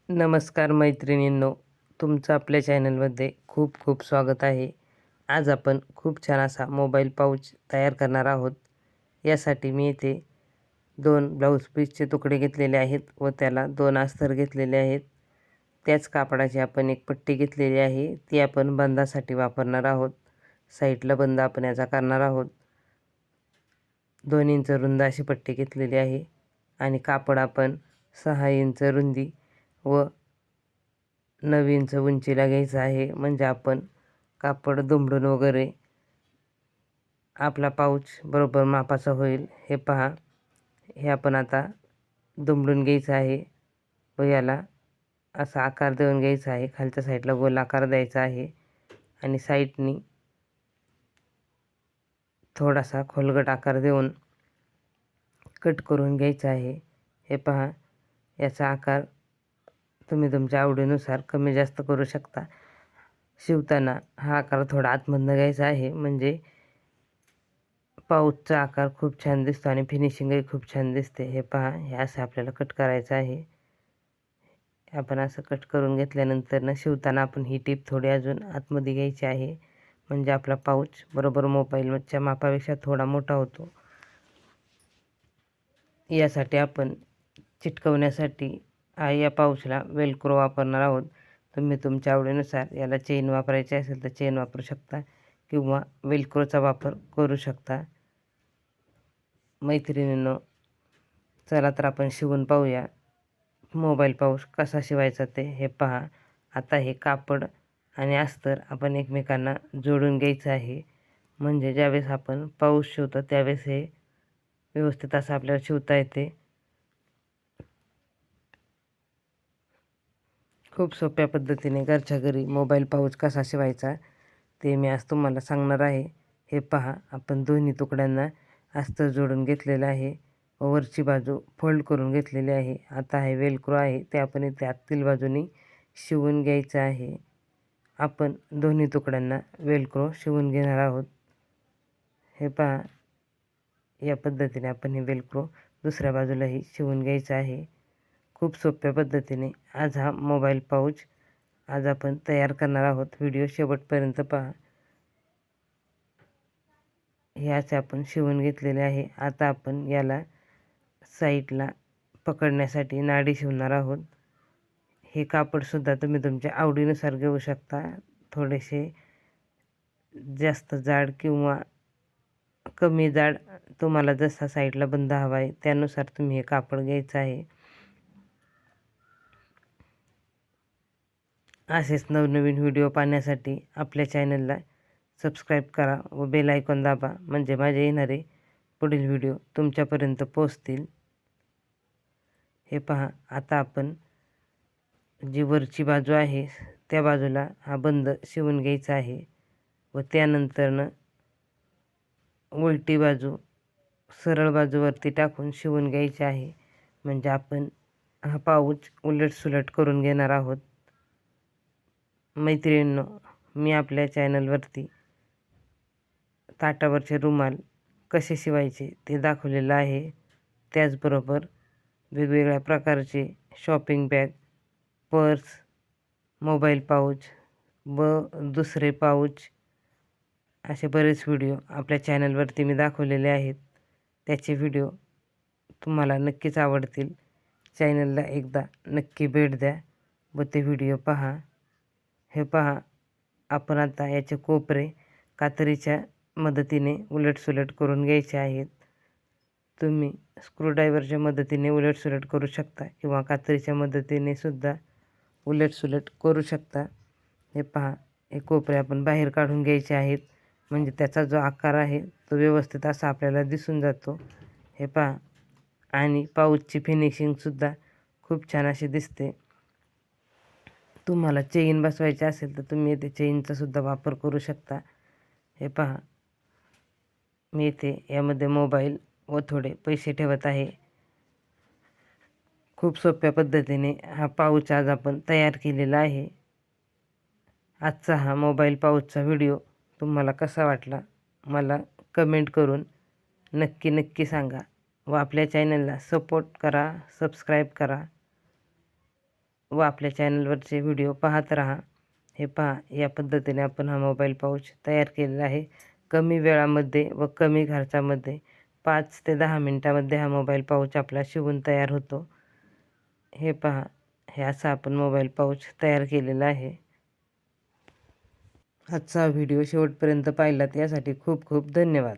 नमस्कार मैत्रिणींनो, तुमचं आपल्या चॅनलमध्ये खूप खूप स्वागत आहे. आज आपण खूप छान असा मोबाईल पाऊच तयार करणार आहोत. यासाठी मी इथे 2 ब्लाऊज पीसचे तुकडे घेतलेले आहेत व त्याला 2 अस्तर घेतलेले आहेत. त्याच कापडाची आपण एक पट्टी घेतलेली आहे, ती आपण बंदासाठी वापरणार आहोत. साईडला बंद आपण याचा करणार आहोत. 2 इंच रुंद अशी पट्टी घेतलेली आहे आणि कापड आपण 6 इंच रुंदी व 9 इंच उंचीला घ्यायचं आहे. म्हणजे आपण कापड दुमडून वगैरे आपला पाऊच बरोबर मापाचा होईल. हे पहा, हे आपण आता दुमडून घ्यायचं आहे व याला असा आकार देऊन घ्यायचा आहे. खालच्या साईडला गोल आकार द्यायचा आहे आणि साईडनी थोडासा खोलगट आकार देऊन कट करून घ्यायचा आहे. हे पहा, याचा आकार तुम्ही तुमच्या आवडीनुसार कमी जास्त करू शकता. शिवताना हा आकार थोडा आतमधनं घ्यायचा आहे, म्हणजे पाऊचचा आकार खूप छान दिसतो आणि फिनिशिंगही खूप छान दिसते. हे पहा, हे असं आपल्याला कट करायचं आहे. आपण असं कट करून घेतल्यानंतर शिवताना आपण ही टीप थोडी अजून आतमध्ये घ्यायची आहे, म्हणजे आपला पाऊच बरोबर मोबाईलच्या मापापेक्षा थोडा मोठा होतो. यासाठी आपण चिटकवण्यासाठी या पाऊचला वेलक्रो वापरणार आहोत. तुम्ही तुमच्या आवडीनुसार याला चेन वापरायची असेल तर चेन वापरू शकता किंवा वेलक्रोचा वापर करू शकता. मैत्रिणींनो, चला तर आपण शिवून पाहूया मोबाईल पाऊच कसा शिवायचा ते. हे पहा, आता हे कापड आणि अस्तर आपण एकमेकांना जोडून घ्यायचं आहे, म्हणजे ज्यावेळेस आपण पाऊच शिवतो त्यावेळेस हे व्यवस्थित असं आपल्याला शिवता येते. खूप सोप्या पद्धतीने घरच्या घरी मोबाईल पाऊच कसा शिवायचा ते मी आज तुम्हाला सांगणार आहे. हे पहा, आपण दोन्ही तुकड्यांना अस्तर जोडून घेतलेलं आहे व वरची बाजू फोल्ड करून घेतलेली आहे. आता हे वेलक्रो आहे ते आपण इथे आतील बाजूनी शिवून घ्यायचं आहे. आपण दोन्ही तुकड्यांना वेलक्रो शिवून घेणार आहोत. हे पहा, या पद्धतीने आपण हे वेलक्रो दुसऱ्या बाजूलाही शिवून घ्यायचं आहे. खूप सोप्या पद्धतीने आज हा मोबाईल पाऊच आज आपण तयार करणार आहोत. व्हिडिओ शेवटपर्यंत पहा. हे असे आपण शिवून घेतलेले आहे. आता आपण याला साईडला पकडण्यासाठी नाडी शिवणार आहोत. हे कापडसुद्धा तुम्ही तुमच्या आवडीनुसार घेऊ शकता. थोडेसे जास्त जाड किंवा कमी जाड, तुम्हाला जसा साईडला बंद हवा आहे त्यानुसार तुम्ही हे कापड घ्यायचं आहे. असेच नवनवीन व्हिडिओ पाहण्यासाठी आपल्या चॅनलला सबस्क्राईब करा व बेल आयकॉन दाबा, म्हणजे माझे येणारे पुढील व्हिडिओ तुमच्यापर्यंत पोहोचतील. हे पहा, आता आपण जी वरची बाजू आहे त्या बाजूला हा बंद शिवून घ्यायचा आहे व त्यानंतरनं उलटी बाजू सरळ बाजूवरती टाकून शिवून घ्यायची आहे, म्हणजे आपण हा पाऊच उलटसुलट करून घेणार आहोत. मैत्रिणींनो, मी आपल्या चॅनलवरती ताटावरचे रुमाल कसे शिवायचे ते दाखवलेलं आहे. त्याचबरोबर वेगवेगळ्या प्रकारचे shopping bag, purse, mobile pouch व दुसरे पाऊच असे बरेच व्हिडिओ आपल्या चॅनलवरती मी दाखवलेले आहेत. त्याचे व्हिडिओ तुम्हाला नक्कीच आवडतील. चॅनलला एकदा नक्की भेट द्या व ते व्हिडिओ पहा. हे पहा, आपण आता याचे कोपरे कात्रीच्या मदतीने उलटसुलट करून घ्यायचे आहेत. तुम्ही स्क्रूड्रायव्हरच्या मदतीने उलटसुलट करू शकता किंवा कात्रीच्या मदतीने सुद्धा उलटसुलट करू शकता. हे पहा, हे कोपरे आपण बाहेर काढून घ्यायचे आहेत, म्हणजे त्याचा जो आकार आहे तो व्यवस्थित असा आपल्याला दिसून जातो. हे पहा, आणि पाऊचची फिनिशिंगसुद्धा खूप छान अशी दिसते. तुम्हाला चेन बसवायची असेल तर तुम्ही इथे चेनचा सुद्धा वापर करू शकता. हे पहा, मी इथे यामध्ये मोबाईल व थोडे पैसे ठेवत आहे. खूप सोप्या पद्धतीने हा पाऊच आज आपण तयार केलेला आहे. आजचा हा मोबाईल पाऊचचा व्हिडिओ तुम्हाला कसा वाटला मला कमेंट करून नक्की सांगा व आपल्या चॅनलला सपोर्ट करा, सबस्क्राईब करा व आपल्या चॅनलवरचे व्हिडिओ पाहत राहा. हे पहा, या पद्धतीने आपण हा मोबाईल पाऊच तयार केलेला आहे. कमी वेळामध्ये व कमी खर्चामध्ये 5 ते 10 मिनटामध्ये हा मोबाईल पाऊच आपला शिवून तयार होतो. हे पहा, हे असा आपण मोबाईल पाऊच तयार केलेला आहे. आजचा व्हिडिओ शेवटपर्यंत पाहिलात यासाठी खूप खूप धन्यवाद.